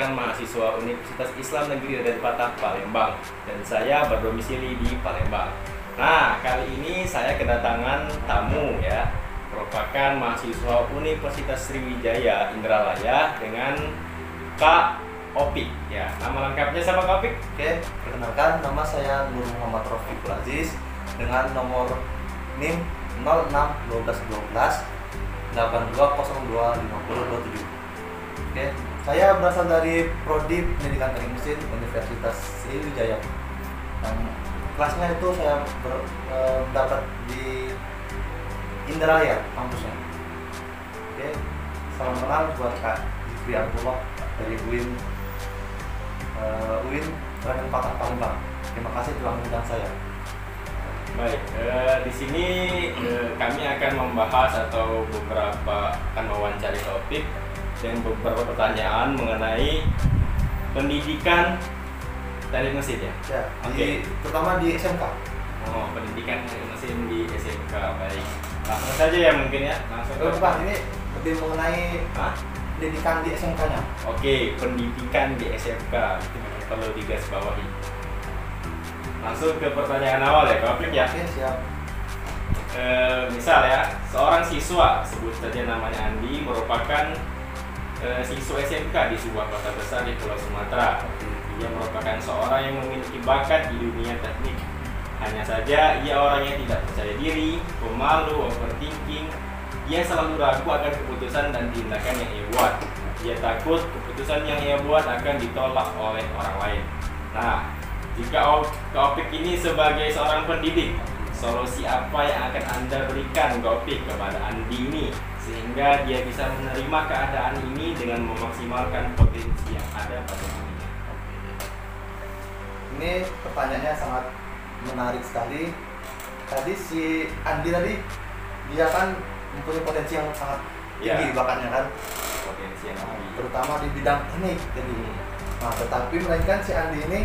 merupakan mahasiswa Universitas Islam Negeri Raden Patah, Palembang, dan saya berdomisili di Palembang. Nah, kali ini saya kedatangan tamu ya, merupakan mahasiswa Universitas Sriwijaya Indralaya dengan Kak Opik ya. Nama lengkapnya siapa Kak Opik? Oke, perkenalkan nama saya Nur Muhammad Rofiqul Aziz dengan nomor NIM 06 12 12 8202 5027. Oke, saya berasal dari Prodi Pendidikan Teknik Mesin Universitas Sriwijaya. Kelasnya itu saya dapat di Indralaya kampusnya. Oke, salam kenal buat Kak Zikri Abdullah dari UIN Raden Patah Palembang. Terima kasih telah mengundang saya. Baik, di sini kami akan membahas atau beberapa akan mewawancari topik dan beberapa pertanyaan mengenai pendidikan teknik mesin ya. Ya, Oke. terutama di SMK. Oh, pendidikan teknik mesin di SMK. Baik. Langsung saja ya mungkin ya. Langsung ke Pak, ini lebih mengenai pendidikan di SMK-nya. Oke, pendidikan di SMK itu perlu digarisbawahi. Langsung ke pertanyaan awal ya, Kak Opik ya. Oke, siap. Misal ya, seorang siswa, sebut saja namanya Andi, merupakan siswa SMK di sebuah kota besar di Pulau Sumatera. Ia merupakan seorang yang memiliki bakat di dunia teknik. Hanya saja ia orangnya tidak percaya diri, pemalu, overthinking. Ia selalu ragu akan keputusan dan tindakan yang ia buat. Ia takut keputusan yang ia buat akan ditolak oleh orang lain. Nah, jika Kak Opik ini sebagai seorang pendidik, solusi apa yang akan Anda berikan Kak Opik kepada Andi ini sehingga dia bisa menerima keadaan ini dengan memaksimalkan potensi yang ada pada dirinya? Ini pertanyaannya sangat menarik sekali. Tadi si Andi tadi dia kan mempunyai potensi yang sangat tinggi bakatnya kan, Potensi yang tinggi. terutama di bidang teknik jadi. Nah, tetapi melainkan si Andi ini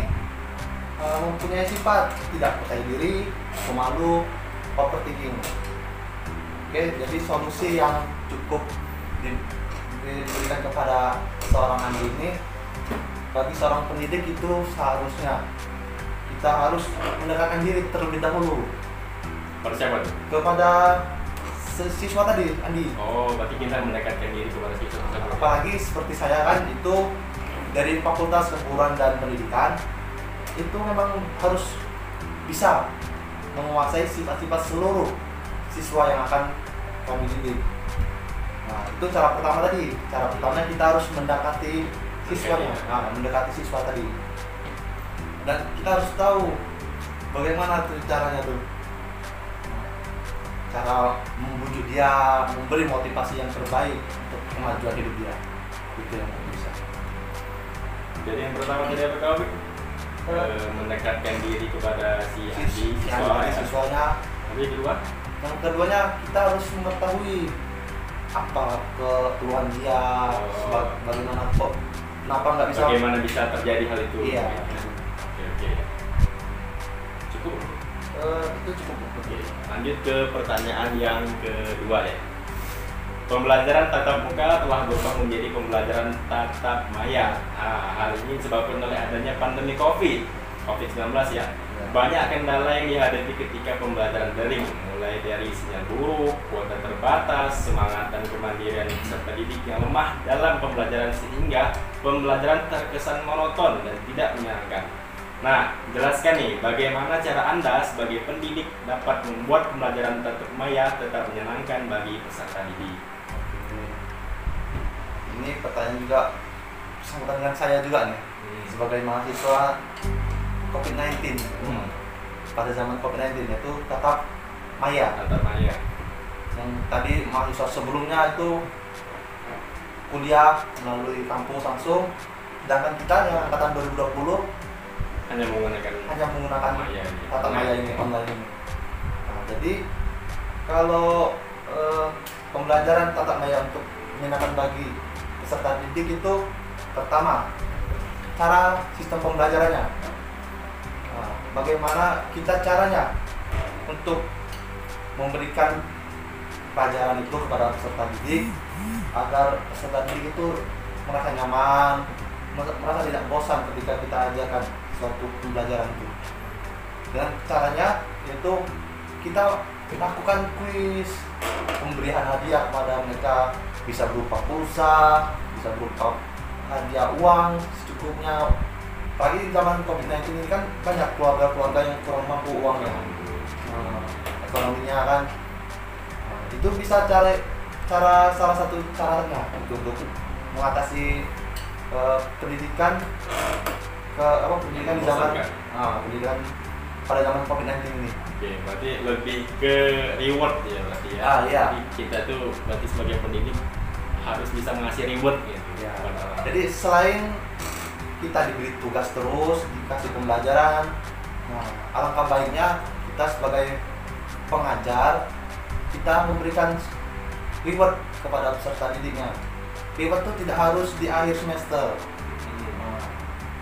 mempunyai sifat tidak percaya diri, pemalu, overthinking. Oke, jadi solusi yang cukup diberikan kepada seorang Andi ini, bagi seorang pendidik itu seharusnya kita harus mendekatkan diri terlebih dahulu Persiapan tuh? kepada siswa tadi, Andi. Oh, berarti kita mendekatkan diri kepada siswa tersebut. Apalagi seperti saya kan itu dari Fakultas Keguruan dan Pendidikan, itu memang harus bisa menguasai sifat-sifat seluruh siswa yang akan kami didik. Nah, itu cara pertama tadi. Cara pertama kita harus mendekati siswanya. Nah, mendekati siswa tadi. Dan kita harus tahu bagaimana tuh caranya tuh. Cara membujuk dia, memberi motivasi yang terbaik untuk kemajuan hidup dia. Itu yang bisa. Jadi yang pertama tadi apa Kak Opik? Mendekatkan diri kepada si Andi, siswanya. Tapi kedua? Yang keduanya kita harus mengetahui apa keluhan dia, bagaimana kok, kenapa nggak bisa. Bagaimana bisa terjadi hal itu? Iya. Oke. Cukup. Itu cukup. Oke. Lanjut ke pertanyaan yang kedua ya. Pembelajaran tatap muka telah berubah menjadi pembelajaran tatap maya. Nah, hal ini disebabkan oleh adanya pandemi COVID-19 ya. Banyak kendala yang dihadapi ketika pembelajaran daring, mulai dari sinyal buruk, kuota terbatas, semangat dan kemandirian peserta didik yang lemah dalam pembelajaran sehingga pembelajaran terkesan monoton dan tidak menyenangkan. Nah, jelaskan nih bagaimana cara Anda sebagai pendidik dapat membuat pembelajaran tatap maya tetap menyenangkan bagi peserta didik. Ini pertanyaan juga bersangkutan dengan saya juga nih, sebagai mahasiswa COVID-19. Pada zaman COVID-19 itu tatap maya. Yang tadi mahasiswa sebelumnya itu kuliah melalui kampus langsung, sedangkan kita yang angkatan 2020 hanya menggunakan tatap maya ini, online ini. Nah, jadi kalau pembelajaran tatap maya untuk menyenangkan bagi peserta didik itu, pertama cara sistem pembelajarannya. Nah, bagaimana kita caranya untuk memberikan pelajaran itu kepada peserta didik agar peserta didik itu merasa nyaman, merasa tidak bosan ketika kita ajarkan suatu pembelajaran itu. Dan caranya yaitu kita lakukan kuis, pemberian hadiah kepada mereka, bisa berupa pulsa, bisa berupa hadiah uang secukupnya. Apalagi di zaman COVID-19 ini kan banyak keluarga-keluarga yang kurang mampu uangnya, ekonominya kan. Itu bisa cara salah satu caranya untuk mengatasi pendidikan pendidikan di zaman pendidikan pada zaman COVID-19 ini. Oke, berarti lebih ke reward ya berarti ya. Iya. Jadi kita tuh berarti sebagai pendidik harus bisa mengasih reward gitu. Ya. Jadi selain kita diberi tugas terus, dikasih pembelajaran, alangkah baiknya kita sebagai pengajar kita memberikan reward kepada peserta didiknya. Reward itu tidak harus di akhir semester.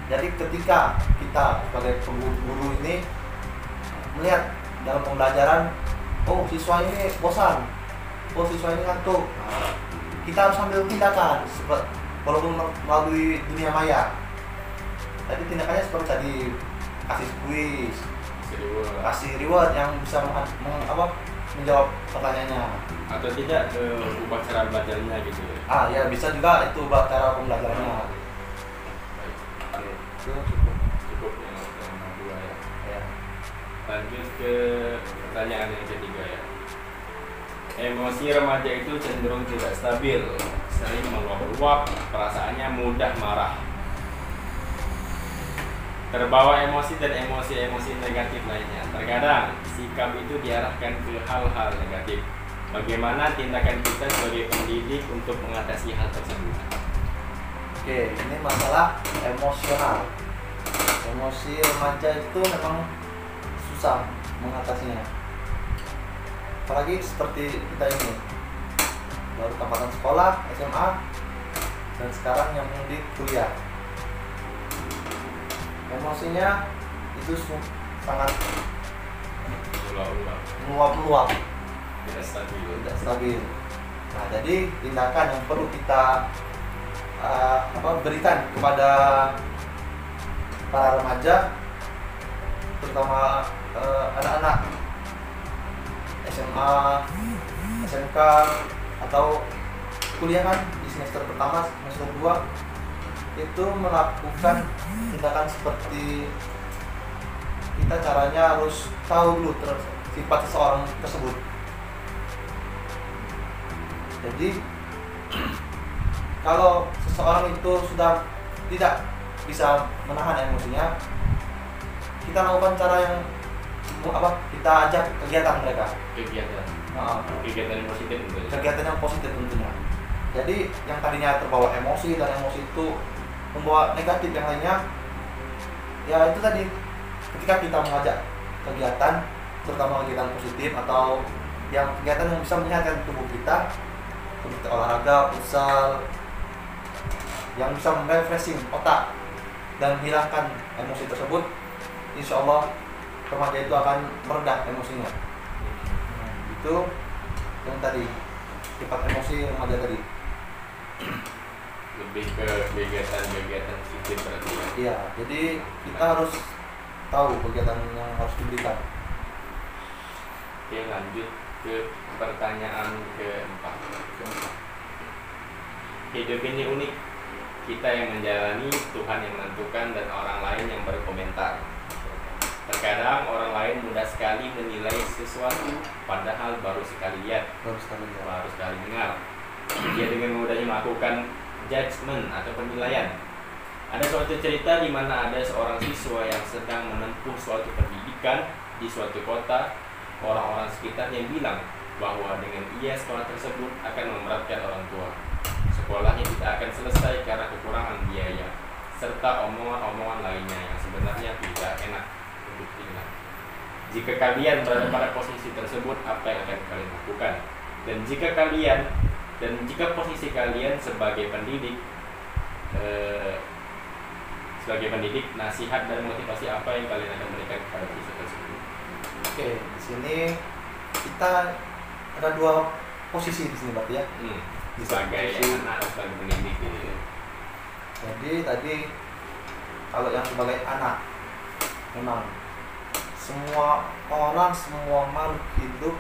Jadi ketika kita sebagai guru ini melihat dalam pembelajaran, oh siswa ini bosan, oh siswa ini ngantuk, kita harus ambil tindakan walaupun melalui dunia maya. Tadi tindakannya seperti tadi, kasih kuis, kasih reward yang bisa menjawab pertanyaannya. Atau tidak ubah cara belajarnya gitu ya. Ya bisa juga itu ubah cara pembelajarannya. Baik. Itu Cukup yang kedua ya. ya. Lanjut ke pertanyaan yang ketiga ya. Emosi remaja itu cenderung tidak stabil, sering meluap-luap, perasaannya mudah marah, terbawa emosi dan emosi-emosi negatif lainnya. Terkadang sikap itu diarahkan ke hal-hal negatif. Bagaimana tindakan kita sebagai pendidik untuk mengatasi hal tersebut? Oke, ini masalah emosional. Emosi remaja itu memang susah mengatasinya. Apalagi seperti kita ini, baru tampatan sekolah, SMA, dan sekarang yang di kuliah. Emosinya itu sangat meluap-luap, Tidak stabil. Nah, jadi tindakan yang perlu kita berikan kepada para remaja, terutama anak-anak SMA, SMK atau kuliah kan di semester pertama, semester 2 itu melakukan tindakan seperti kita caranya harus tahu dulu sifat seseorang tersebut. Jadi kalau seseorang itu sudah tidak bisa menahan emosinya, kita lakukan cara yang kita ajak kegiatan mereka. Kegiatan yang positif tentunya. Kegiatan yang positif tentunya. Jadi yang tadinya terbawa emosi dan emosi itu membawa negatif yang lainnya, ya itu tadi, ketika kita mengajak kegiatan, terutama kegiatan positif atau yang kegiatan yang bisa menyehatkan tubuh kita, seperti olahraga, futsal, yang bisa merefreshing otak dan hilangkan emosi tersebut, insya Allah remaja itu akan meredah emosinya. Itu yang tadi, sifat emosi remaja tadi. Lebih ke kegiatan positif berarti ya. Iya, jadi kita harus tahu kegiatan yang harus diberikan. Oke, lanjut ke pertanyaan keempat. Hidup ini unik. Kita yang menjalani, Tuhan yang menentukan, dan orang lain yang berkomentar. Terkadang orang lain mudah sekali menilai sesuatu, padahal baru sekali lihat, baru sekali dengar. Dia dengan mudahnya melakukan judgement atau penilaian. Ada suatu cerita di mana ada seorang siswa yang sedang menempuh suatu pendidikan di suatu kota. Orang-orang sekitar yang bilang bahwa dengan ia sekolah tersebut akan memberatkan orang tua. Sekolahnya tidak akan selesai karena kekurangan biaya, serta omongan-omongan lainnya yang sebenarnya tidak enak untuk didengar. Jika kalian berada pada posisi tersebut, apa yang akan kalian lakukan? Dan jika posisi kalian sebagai pendidik, nasihat dan motivasi apa yang kalian akan berikan kepada siswa tersebut? Oke, di sini kita ada dua posisi di sini berarti ya. Sebagai anak, sebagai pendidik gitu ya. Jadi tadi kalau yang sebagai anak, memang semua orang, semua makhluk hidup,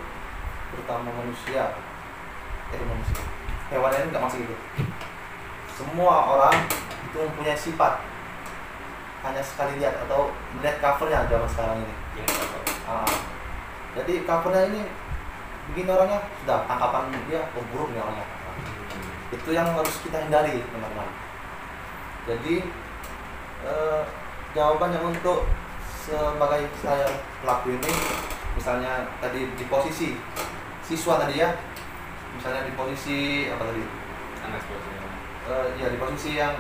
terutama manusia, hewan ini nggak masuk hidup. Semua orang itu mempunyai sifat, hanya sekali lihat atau melihat covernya zaman sekarang ini. Jadi covernya ini begini orangnya, sudah tangkapan dia buruk nih orangnya. Itu yang harus kita hindari, teman-teman. Jadi jawabannya untuk sebagai saya pelaku ini, misalnya tadi di posisi siswa tadi ya, misalnya di posisi apa tadi? Anak posisi. Ya di posisi yang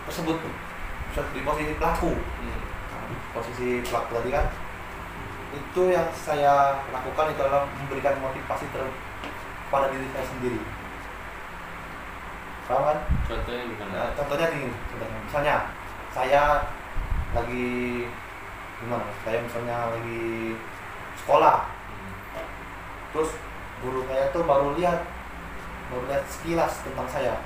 tersebut, di posisi pelaku. Posisi pelaku tadi kan, itu yang saya lakukan itu adalah memberikan motivasi pada diri saya sendiri. Paham kan? Contohnya gimana? Contohnya gini, misalnya saya lagi gimana? Saya misalnya lagi sekolah, terus guru saya tuh baru lihat sekilas tentang saya,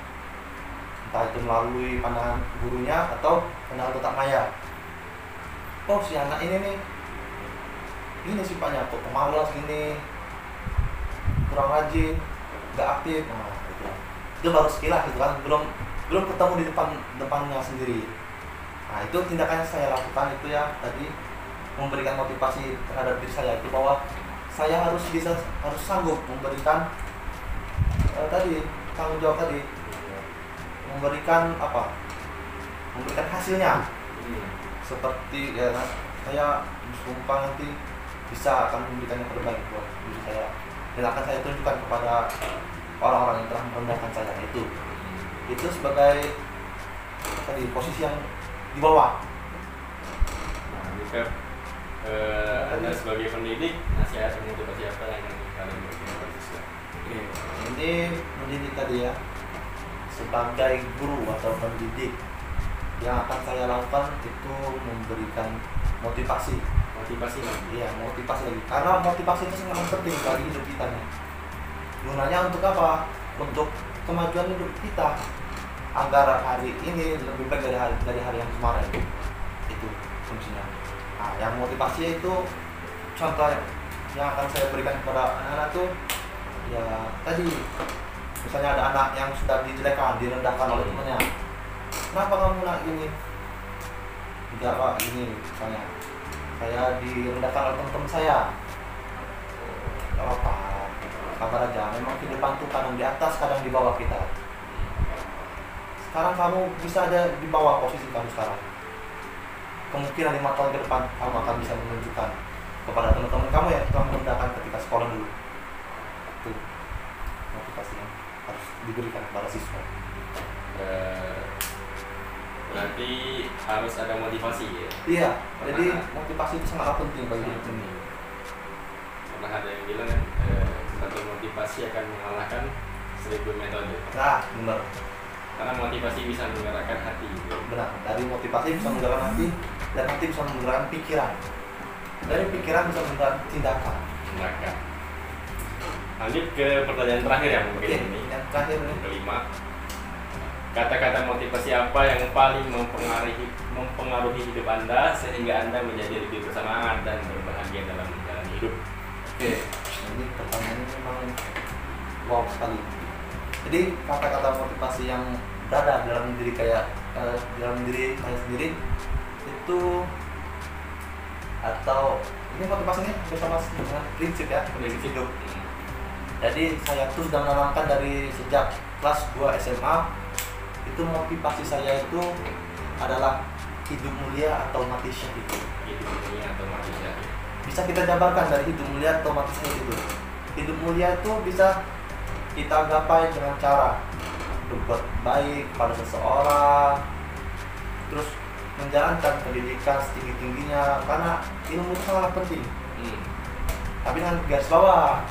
entah itu melalui pandangan gurunya atau pandangan tetap maya. Oh, si anak ini nih, ini sifatnya kok pemalas gini, kurang rajin, nggak aktif. Nah, itu baru sekilas gitu kan, belum ketemu di depannya sendiri. Nah, itu tindakan yang saya lakukan itu ya tadi, memberikan motivasi terhadap diri saya itu bahwa saya harus sanggup memberikan tadi tanggung jawab tadi, memberikan hasilnya. Seperti ya saya sumpah nanti bisa akan memberikan yang terbaik buat diri saya, dan akan saya tunjukkan kepada orang-orang yang telah merendahkan saya. Itu sebagai tadi posisi yang di bawah. Nah, jika Anda sebagai pendidik, nasihat motivasi apa yang kalian berikan kepada siswa? Ini mendidik tadi ya, sebagai guru atau pendidik, yang akan saya lakukan itu memberikan motivasi lagi. Iya, motivasi lagi. Karena motivasi itu sangat penting bagi hidup kita nih. Gunanya untuk apa? Untuk kemajuan hidup kita, agar hari ini lebih baik dari hari yang kemarin. Itu kuncinya. Nah, yang motivasi itu contoh yang akan saya berikan kepada anak-anak tuh ya tadi, misalnya ada anak yang sudah dijelekan, direndahkan oleh temannya. Kenapa kamu nak ini? Tidak pak, ini misalnya saya direndahkan oleh teman-teman saya. Tidak apa, kabar aja. Memang kehidupan tuh kadang di atas, kadang di bawah kita. Sekarang kamu bisa ada di bawah posisi kamu sekarang. Kemungkinan 5 tahun ke depan kamu akan bisa menunjukkan kepada teman-teman kamu yang telah merendahkan ketika sekolah dulu. Itu motivasi yang harus diberikan kepada siswa. Berarti harus ada motivasi ya? Iya, jadi motivasi itu sangat penting bagi hidup ini. Pernah ada yang bilang kan, satu motivasi akan mengalahkan 1000 metode. Nah, benar. Karena motivasi bisa menggerakkan hati. Benar, dari motivasi bisa menggerakkan hati, dan hati bisa menggerakkan pikiran. Dari pikiran bisa menggerakkan tindakan. Lanjut ke pertanyaan terakhir yang mungkin ini. Yang terakhir ini. Kelima. Kata-kata motivasi apa yang paling mempengaruhi hidup Anda sehingga Anda menjadi lebih bersemangat dan berbahagia dalam menjalani hidup? Ini pertanyaannya memang wow sekali. Jadi kata-kata motivasi yang berada dalam diri dalam diri saya sendiri itu, atau ini motivasinya bersama dengan prinsip ya, prinsip hidup. Jadi saya tuh sudah menanamkan dari sejak kelas 2 SMA. Itu motivasi saya itu adalah hidup mulia atau mati syahid. Hidup mulia atau mati syahid. Bisa kita jabarkan dari hidup mulia atau mati syahid itu. Hidup mulia itu bisa kita gapai dengan cara berbuat baik pada seseorang, terus menjalankan pendidikan setinggi-tingginya, karena ilmu itu sangat penting. Tapi dengan garis bawah,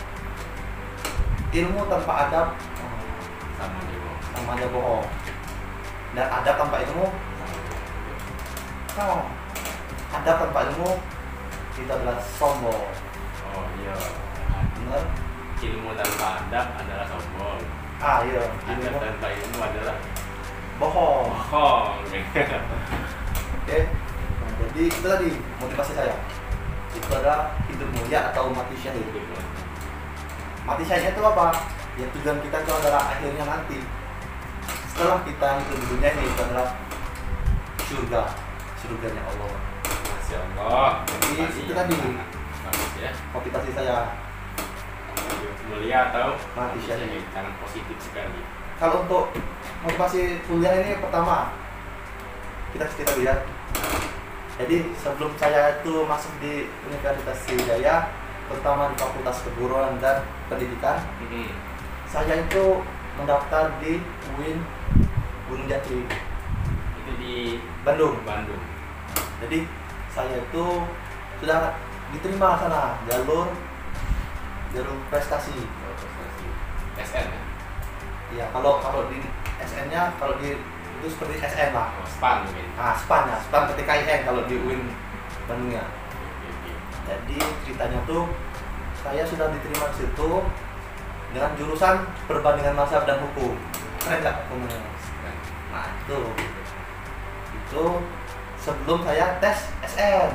ilmu tanpa adab sama aja bohong. Dan adab tanpa ilmu, adab tanpa ilmu itu adalah sombong. Oh iya, benar. Ilmu tanpa adab adalah sombong. Iya. Adab tanpa ilmu adalah bohong. Oke. Nah, jadi itu tadi motivasi saya. Itu adalah hidup mulia atau mati syahid. Mati syahidnya itu apa? Ya tujuan kita itu adalah akhirnya nanti setelah kita hidup di dunia ini itu adalah surganya Allah. Masya Allah. Jadi itu tadi bagus ya. motivasi saya. Hidup mulia atau Mati syahid. Sangat positif sekali. Kalau untuk motivasi kuliah ini pertama kita lihat. Jadi sebelum saya itu masuk di Universitas Sriwijaya, terutama di Fakultas Keguruan dan Pendidikan, saya itu mendaftar di UIN Gunung Jati. Itu di Bandung. Jadi saya itu sudah diterima sana jalur prestasi. SN ya? Ya kalau di SN-nya kalau di itu seperti SN lah. Oh, SPAN mungkin. Nah, SPAN ketika IN kalau di UIN Bandungnya. Oke. Jadi ceritanya tuh saya sudah diterima di situ dengan jurusan perbandingan mazhab dan hukum. Keren nggak hukumnya? Nah itu sebelum saya tes SN.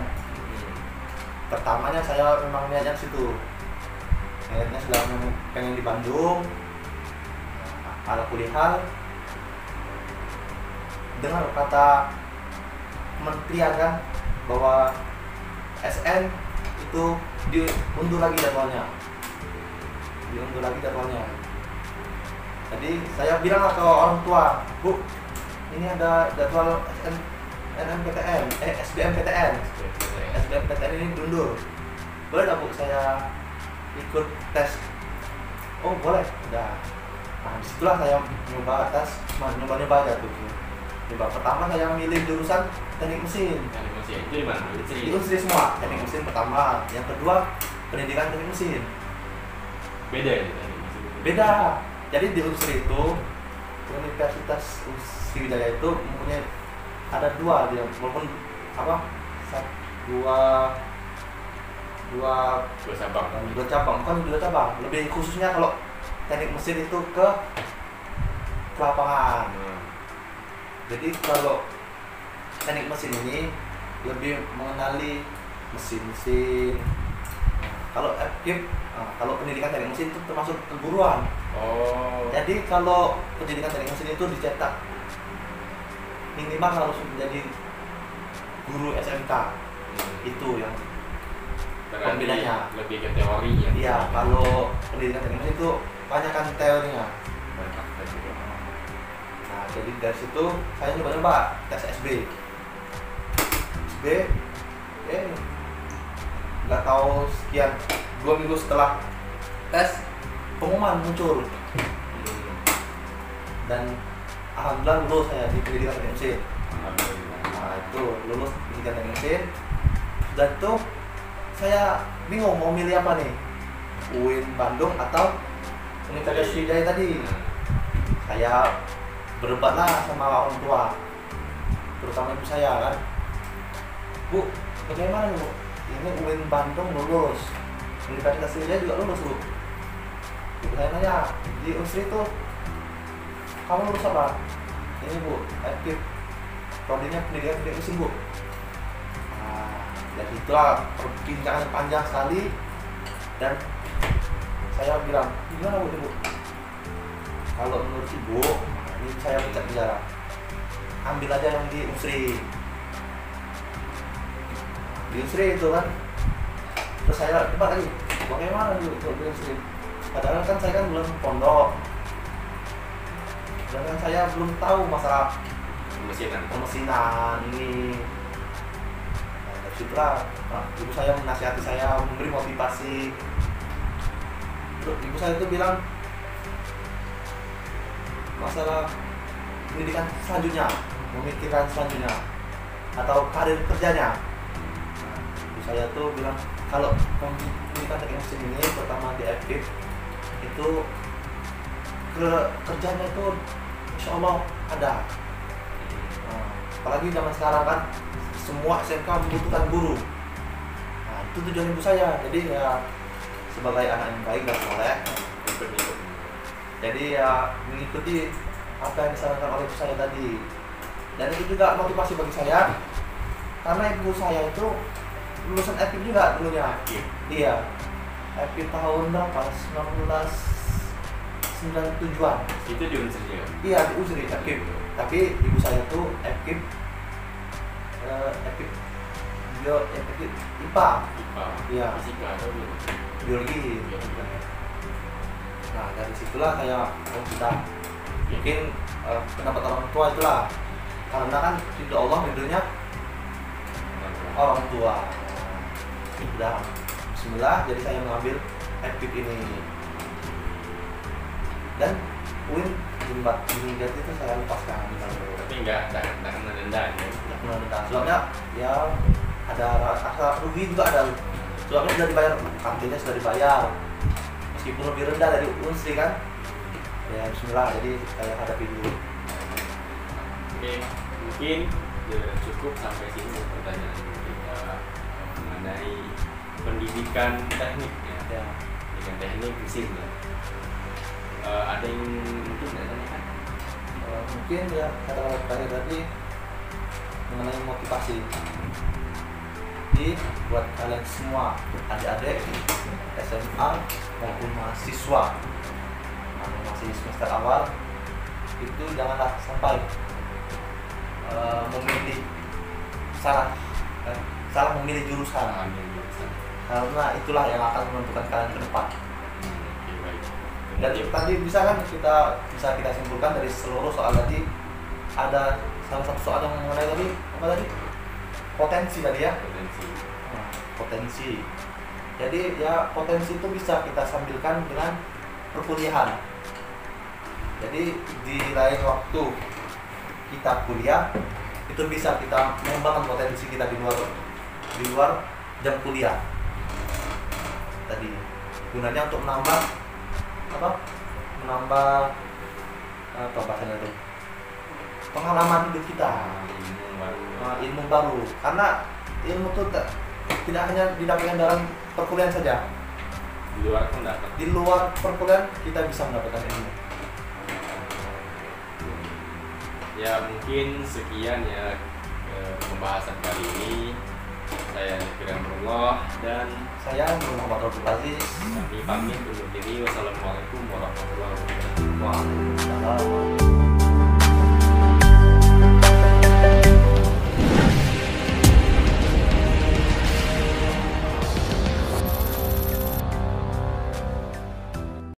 Pertamanya saya memang niatnya di situ. Niatnya sudah pengen di Bandung. Ala kulihal dengar kata kementerian kan bahwa SN itu diundur lagi jadwalnya. Jadi saya bilang ke orang tua, Bu, ini ada jadwal SBMPTN ini diundur. Boleh nggak Bu saya ikut tes? Oh boleh, udah. Nah disitulah saya nyoba aja tuh. Pertama saya milih jurusan teknik mesin. Itu di mana? Di Unsri semua, teknik mesin pertama. Yang kedua pendidikan teknik mesin. Beda ya teknik mesin? Beda. Jadi di Unsri itu Universitas Sriwijaya itu mempunyai ada dua dia, walaupun dua cabang. Lebih khususnya kalau teknik mesin itu ke lapangan. Jadi kalau teknik mesin ini lebih mengenali mesin-mesin. Kalau kalau pendidikan teknik mesin itu termasuk keguruan. Oh. Jadi kalau pendidikan teknik mesin itu dicetak minimal harus menjadi guru SMK. Itu yang pembedanya. Lebih ke teori ya. Iya, kalau pendidikan teknik mesin itu banyak kan teorinya. Nah, jadi dari situ saya nyoba tes SB, nggak tahu sekian 2 minggu setelah tes pengumuman muncul dan alhamdulillah lulus saya di pendidikan teknik mesin. Nah itu lulus pendidikan teknik mesin dan itu saya bingung mau milih apa nih, UIN Bandung atau Universitas Sriwijaya tadi. Saya berdebatlah sama orang tua, terutama ibu saya kan, Bu, bagaimana Bu? Ini UIN Bandung lulus, Universitas Sriwijaya juga lulus Bu. Ibu saya nanya, di Unsri itu kamu lulus apa? Ini Bu, FKIP, prodinya pendidikan teknik mesin Bu. Dan itulah perbincangan panjang sekali dan saya bilang, gimana Bu? Kalau menurut Ibu, ini saya bicara, ambil aja yang di Unsri. Di Unsri itu kan, terus saya debat lagi, bagaimana Bu di Unsri? Padahal kan saya kan belum pondok, dan kan saya belum tahu masalah pemesinan ini. Nah, ibu saya menasihati saya, memberi motivasi. Terus ibu saya itu bilang masalah pendidikan selanjutnya, memikirkan selanjutnya atau karir kerjanya. Nah, ibu saya tuh bilang kalau pendidikan teknik mesin ini pertama di FKIP itu kerjanya itu insya Allah ada. Nah, apalagi zaman sekarang kan semua SMK membutuhkan guru. Nah, itu tujuan ibu saya. Jadi ya sebagai anak yang baik dan soleh, jadi ya mengikuti apa yang disarankan oleh ibu saya tadi. Dan itu juga motivasi bagi saya, karena ibu saya itu lulusan FKIP juga dulunya. Iya, FKIP tahun berapa? 1997-an. Itu di Unsri ya? Iya, di Unsri FKIP. Tapi ibu saya tuh FKIP FKIP IPA. Iya. Fisika atau Biologi. Nah, dari situlah saya kita mungkin pendapat orang tua itulah, karena kan ridho Allah, ridhonya orang tua. Udah, bismillah, jadi saya mengambil FKIP ini. Dan UIN jembat jadi itu saya lepaskan. Tapi nggak kena denda ya? Nggak kena denda. Soalnya ya ada rasa rugi juga ada. Soalnya sudah dibayar, kantinnya sudah dibayar. Meskipun lebih rendah dari Unsri kan. Ya bismillah, jadi saya hadapi dulu. Oke, mungkin ya, cukup sampai sini pertanyaan kita mengenai pendidikan teknik ya. Pendidikan teknik mesin ya. Ada yang mungkin nggak tanyakan? Mungkin ya kata-kata terakhir tadi mengenai motivasi. Jadi buat kalian semua adik-adik SMA maupun mahasiswa masih semester awal, itu janganlah sampai memilih salah memilih jurusan, karena itulah yang akan menentukan kalian ke depan. Dan tadi bisa kita simpulkan dari seluruh soal tadi, ada salah satu soal yang mengenai tadi apa tadi? Potensi tadi ya. Potensi. Jadi ya potensi itu bisa kita sambilkan dengan perkuliahan. Jadi di lain waktu kita kuliah, itu bisa kita mengembangkan potensi kita di luar jam kuliah. Tadi gunanya untuk menambah bahasanya itu, pengalaman hidup kita, ilmu baru. Karena ilmu itu tidak hanya didapatkan dalam perkuliahan saja. Di luar perkuliahan kita bisa mendapatkan ilmu. Ya mungkin sekian ya pembahasan kali ini. Saya Firmanullah dan saya Muhammad Abdul Aziz. Kami pamit undur diri. Wassalamualaikum warahmatullahi wabarakatuh. Waalaikumsalam.